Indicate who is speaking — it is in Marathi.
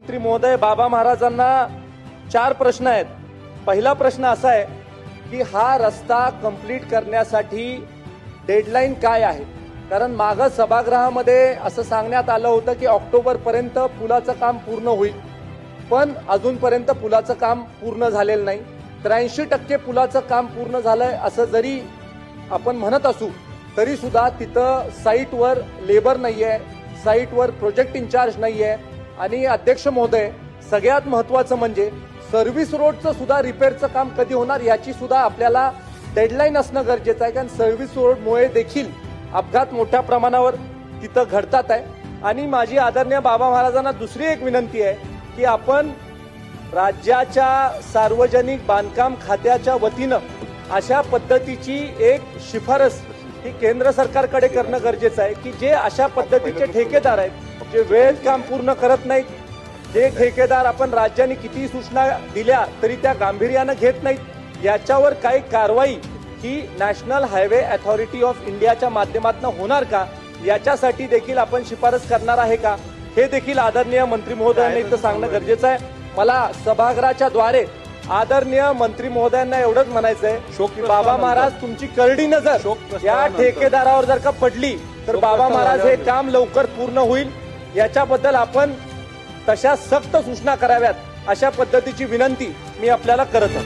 Speaker 1: मंत्री महोदय, बाबा महाराजांना 4 प्रश्न आहेत। पहिला प्रश्न असा आहे की हा रस्ता कंप्लीट करण्यासाठी डेडलाईन काय आहे? कारण मागं सभागृहामध्ये असं सांगण्यात आलं होतं की ऑक्टोबरपर्यंत पुलाचं काम पूर्ण होईल, पण अजूनपर्यंत पुलाचं काम पूर्ण झालेलं नाही। 83% पुलाचं काम पूर्ण झालंय असं जरी आपण म्हणत असू तरी सुद्धा तिथं साईटवर लेबर नाहीये, साईटवर प्रोजेक्ट इंचार्ज नाहीये। आणि अध्यक्ष महोदय, सगळ्यात महत्त्वाचं म्हणजे सर्व्हिस रोडचं सुद्धा रिपेअरचं काम कधी होणार याची सुद्धा आपल्याला डेडलाईन असणं गरजेचं आहे, कारण सर्व्हिस रोडमुळे देखील अपघात मोठ्या प्रमाणावर तिथं घडतात आहे। आणि माझी आदरणीय बाबा महाराजांना दुसरी एक विनंती आहे की आपण राज्याच्या सार्वजनिक बांधकाम खात्याच्या वतीनं अशा पद्धतीची एक शिफारस ही केंद्र सरकारकडे करणं गरजेचं आहे की जे अशा पद्धतीचे ठेकेदार आहेत, जे वेळेत काम पूर्ण करत नाहीत, जे ठेकेदार आपण राज्याने किती सूचना दिल्या तरी त्या गांभीर्यानं घेत नाहीत, याच्यावर काही कारवाई ही नॅशनल हायवे अथॉरिटी ऑफ इंडियाच्या माध्यमातून होणार का, याच्यासाठी देखील आपण शिफारस करणार आहे का, हे देखील आदरणीय मंत्री महोदयांना इथं सांगणं गरजेचं आहे। मला सभागृहाच्या द्वारे आदरणीय मंत्री महोदयांना एवढंच म्हणायचंय की बाबा महाराज, तुमची करडी नजर या ठेकेदारावर जर का पडली तर बाबा महाराज हे काम लवकर पूर्ण होईल, याच्याबद्दल आपण तशा सक्त सूचना कराव्यात, अशा पद्धतीची विनंती मी आपल्याला करत आहे।